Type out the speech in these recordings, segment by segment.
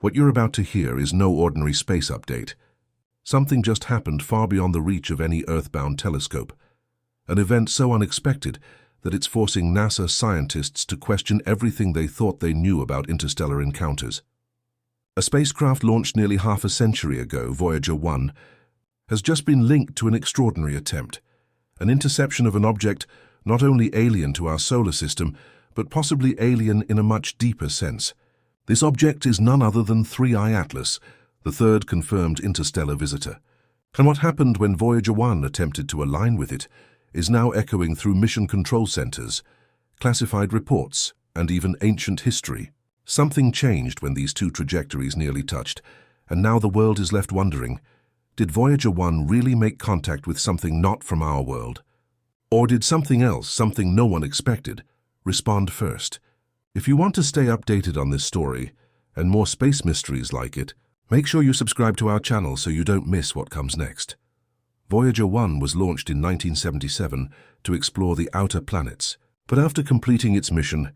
What you're about to hear is no ordinary space update. Something just happened far beyond the reach of any Earthbound telescope. An event so unexpected that it's forcing NASA scientists to question everything they thought they knew about interstellar encounters. A spacecraft launched nearly half a century ago, Voyager 1, has just been linked to an extraordinary attempt, an interception of an object not only alien to our solar system, but possibly alien in a much deeper sense. This object is none other than 3I Atlas, the third confirmed interstellar visitor. And what happened when Voyager 1 attempted to align with it is now echoing through mission control centers, classified reports, and even ancient history. Something changed when these two trajectories nearly touched, and now the world is left wondering, did Voyager 1 really make contact with something not from our world? Or did something else, something no one expected, respond first? If you want to stay updated on this story, and more space mysteries like it, make sure you subscribe to our channel so you don't miss what comes next. Voyager 1 was launched in 1977 to explore the outer planets, but after completing its mission,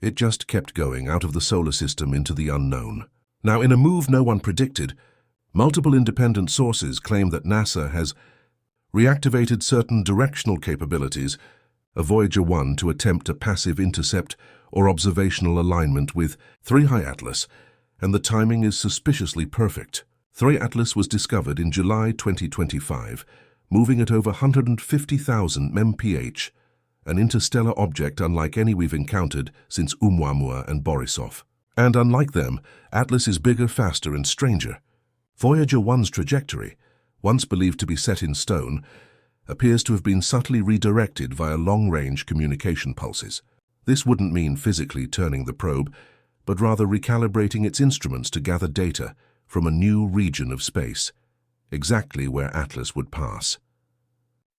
it just kept going out of the solar system into the unknown. Now, in a move no one predicted, multiple independent sources claim that NASA has reactivated certain directional capabilities of Voyager 1 to attempt a passive intercept or observational alignment with 3I Atlas, and the timing is suspiciously perfect. 3I Atlas was discovered in July 2025, moving at over 150,000 mph, an interstellar object unlike any we've encountered since Oumuamua and Borisov. And unlike them, Atlas is bigger, faster, and stranger. Voyager 1's trajectory, once believed to be set in stone, appears to have been subtly redirected via long-range communication pulses. This wouldn't mean physically turning the probe, but rather recalibrating its instruments to gather data from a new region of space, exactly where Atlas would pass.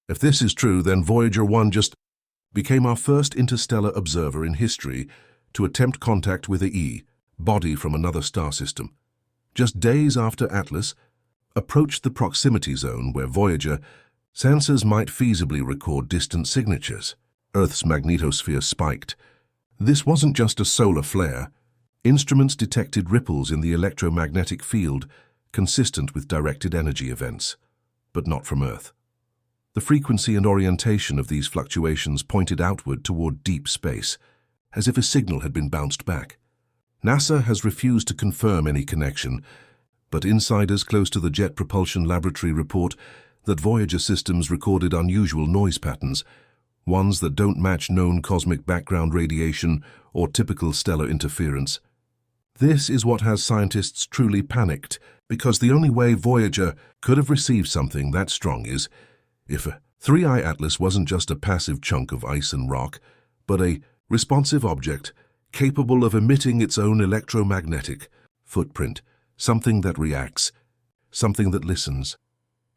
If this is true, then Voyager 1 just became our first interstellar observer in history to attempt contact with a body from another star system. Just days after Atlas approached the proximity zone where Voyager sensors might feasibly record distant signatures, Earth's magnetosphere spiked. This wasn't just a solar flare. Instruments detected ripples in the electromagnetic field consistent with directed energy events, but not from Earth. The frequency and orientation of these fluctuations pointed outward toward deep space, as if a signal had been bounced back. NASA has refused to confirm any connection, but insiders close to the Jet Propulsion Laboratory report that Voyager systems recorded unusual noise patterns, ones that don't match known cosmic background radiation or typical stellar interference. This is what has scientists truly panicked, because the only way Voyager could have received something that strong is if 3I Atlas wasn't just a passive chunk of ice and rock, but a responsive object capable of emitting its own electromagnetic footprint, something that reacts, something that listens.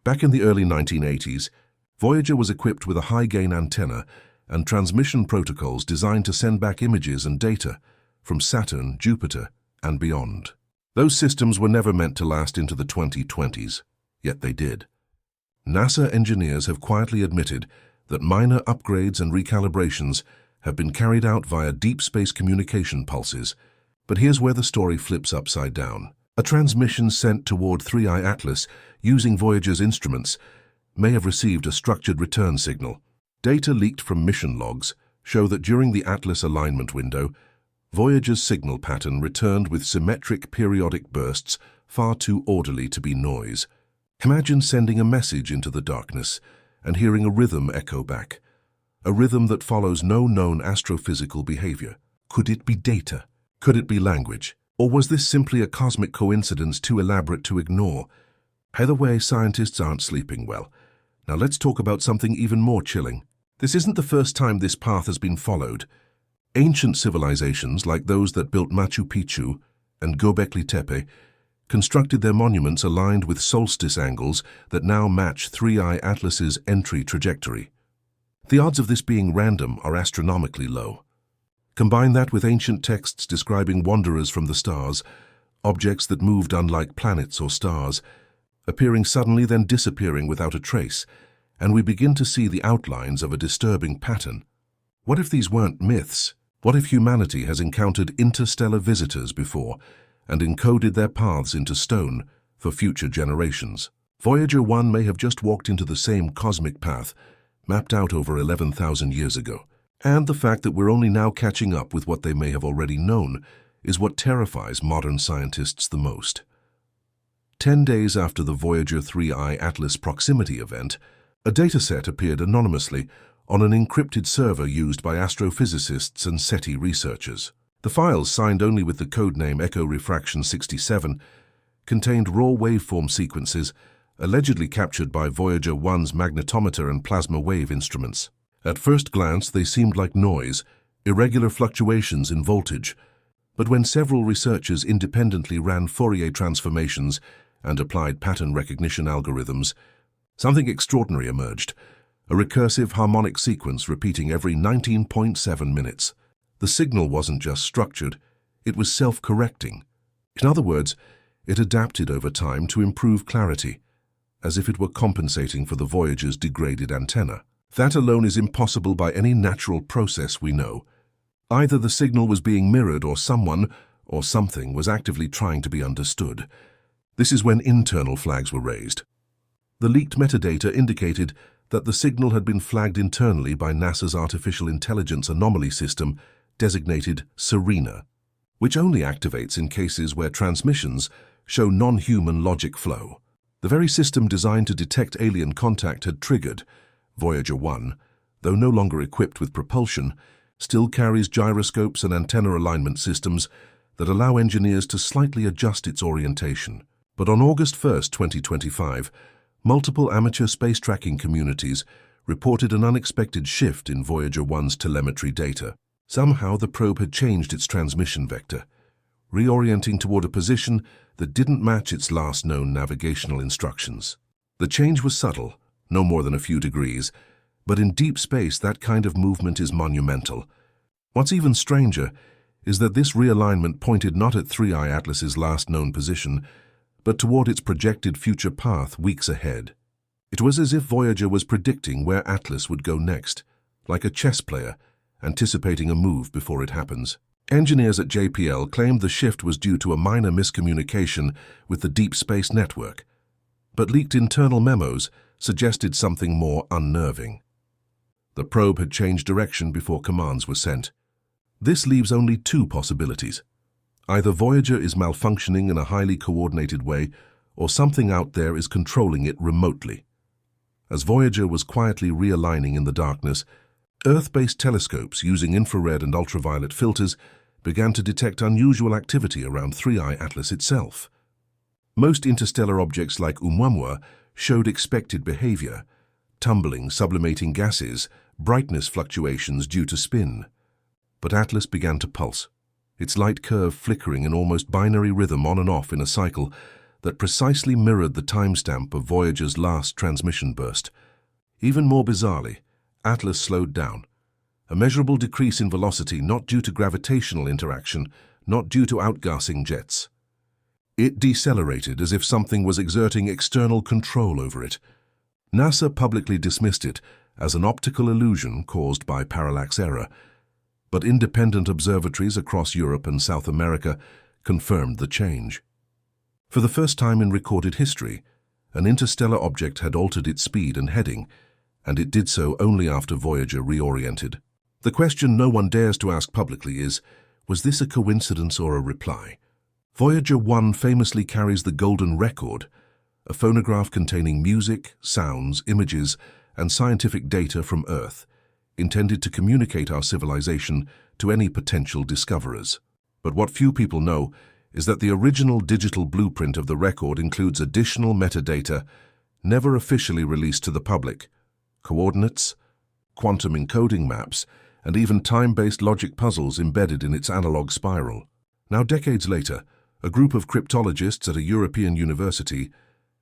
Back in the early 1980s, Voyager was equipped with a high-gain antenna and transmission protocols designed to send back images and data from Saturn, Jupiter, and beyond. Those systems were never meant to last into the 2020s, yet they did. NASA engineers have quietly admitted that minor upgrades and recalibrations have been carried out via deep space communication pulses, but here's where the story flips upside down. A transmission sent toward 3I Atlas using Voyager's instruments may have received a structured return signal. Data leaked from mission logs show that during the Atlas alignment window, Voyager's signal pattern returned with symmetric periodic bursts far too orderly to be noise. Imagine sending a message into the darkness and hearing a rhythm echo back, a rhythm that follows no known astrophysical behavior. Could it be data? Could it be language? Or was this simply a cosmic coincidence too elaborate to ignore? Either way, scientists aren't sleeping well. Now let's talk about something even more chilling. This isn't the first time this path has been followed. Ancient civilizations like those that built Machu Picchu and Göbekli Tepe constructed their monuments aligned with solstice angles that now match 3I Atlas's entry trajectory. The odds of this being random are astronomically low. Combine that with ancient texts describing wanderers from the stars, objects that moved unlike planets or stars, appearing suddenly then disappearing without a trace, and we begin to see the outlines of a disturbing pattern. What if these weren't myths? What if humanity has encountered interstellar visitors before, and encoded their paths into stone for future generations. Voyager 1 may have just walked into the same cosmic path, mapped out over 11,000 years ago. And the fact that we're only now catching up with what they may have already known is what terrifies modern scientists the most. 10 days after the Voyager 3I Atlas proximity event, a dataset appeared anonymously on an encrypted server used by astrophysicists and SETI researchers. The files, signed only with the codename Echo Refraction 67, contained raw waveform sequences allegedly captured by Voyager 1's magnetometer and plasma wave instruments. At first glance, they seemed like noise, irregular fluctuations in voltage, but when several researchers independently ran Fourier transformations and applied pattern recognition algorithms, something extraordinary emerged, a recursive harmonic sequence repeating every 19.7 minutes. The signal wasn't just structured, it was self-correcting. In other words, it adapted over time to improve clarity, as if it were compensating for the Voyager's degraded antenna. That alone is impossible by any natural process we know. Either the signal was being mirrored or someone or something was actively trying to be understood. This is when internal flags were raised. The leaked metadata indicated that the signal had been flagged internally by NASA's Artificial Intelligence Anomaly System, designated SERENA, which only activates in cases where transmissions show non-human logic flow. The very system designed to detect alien contact had triggered. Voyager 1, though no longer equipped with propulsion, still carries gyroscopes and antenna alignment systems that allow engineers to slightly adjust its orientation. But on August 1, 2025, multiple amateur space tracking communities reported an unexpected shift in Voyager 1's telemetry data. Somehow the probe had changed its transmission vector, reorienting toward a position that didn't match its last known navigational instructions. The change was subtle, no more than a few degrees, but in deep space that kind of movement is monumental. What's even stranger is that this realignment pointed not at 3I Atlas's last known position, but toward its projected future path weeks ahead. It was as if Voyager was predicting where Atlas would go next, like a chess player, anticipating a move before it happens. Engineers at JPL claimed the shift was due to a minor miscommunication with the Deep Space Network, but leaked internal memos suggested something more unnerving. The probe had changed direction before commands were sent. This leaves only two possibilities. Either Voyager is malfunctioning in a highly coordinated way, or something out there is controlling it remotely. As Voyager was quietly realigning in the darkness, Earth-based telescopes using infrared and ultraviolet filters began to detect unusual activity around 3I Atlas itself. Most interstellar objects like Oumuamua showed expected behavior: tumbling, sublimating gases, brightness fluctuations due to spin. But Atlas began to pulse, its light curve flickering in almost binary rhythm on and off in a cycle that precisely mirrored the timestamp of Voyager's last transmission burst. Even more bizarrely, Atlas slowed down, a measurable decrease in velocity not due to gravitational interaction, not due to outgassing jets. It decelerated as if something was exerting external control over it. NASA publicly dismissed it as an optical illusion caused by parallax error, but independent observatories across Europe and South America confirmed the change. For the first time in recorded history, an interstellar object had altered its speed and heading, and it did so only after Voyager reoriented. The question no one dares to ask publicly is, was this a coincidence or a reply? Voyager 1 famously carries the Golden Record, a phonograph containing music, sounds, images, and scientific data from Earth, intended to communicate our civilization to any potential discoverers. But what few people know is that the original digital blueprint of the record includes additional metadata never officially released to the public: coordinates, quantum encoding maps, and even time-based logic puzzles embedded in its analog spiral. Now, decades later, a group of cryptologists at a European university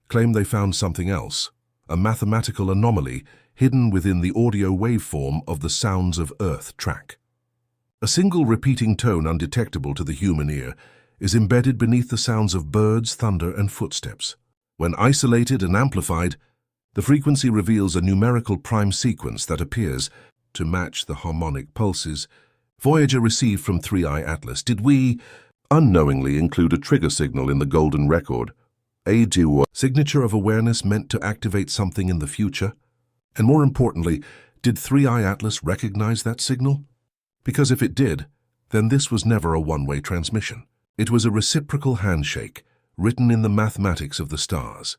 claim they found something else, a mathematical anomaly hidden within the audio waveform of the Sounds of Earth track. A single repeating tone undetectable to the human ear is embedded beneath the sounds of birds, thunder, and footsteps. When isolated and amplified, the frequency reveals a numerical prime sequence that appears to match the harmonic pulses Voyager received from 3I Atlas. Did we, unknowingly include a trigger signal in the golden record, a signature of awareness meant to activate something in the future? And more importantly, did 3i Atlas recognize that signal? Because if it did, then this was never a one-way transmission. It was a reciprocal handshake, written in the mathematics of the stars.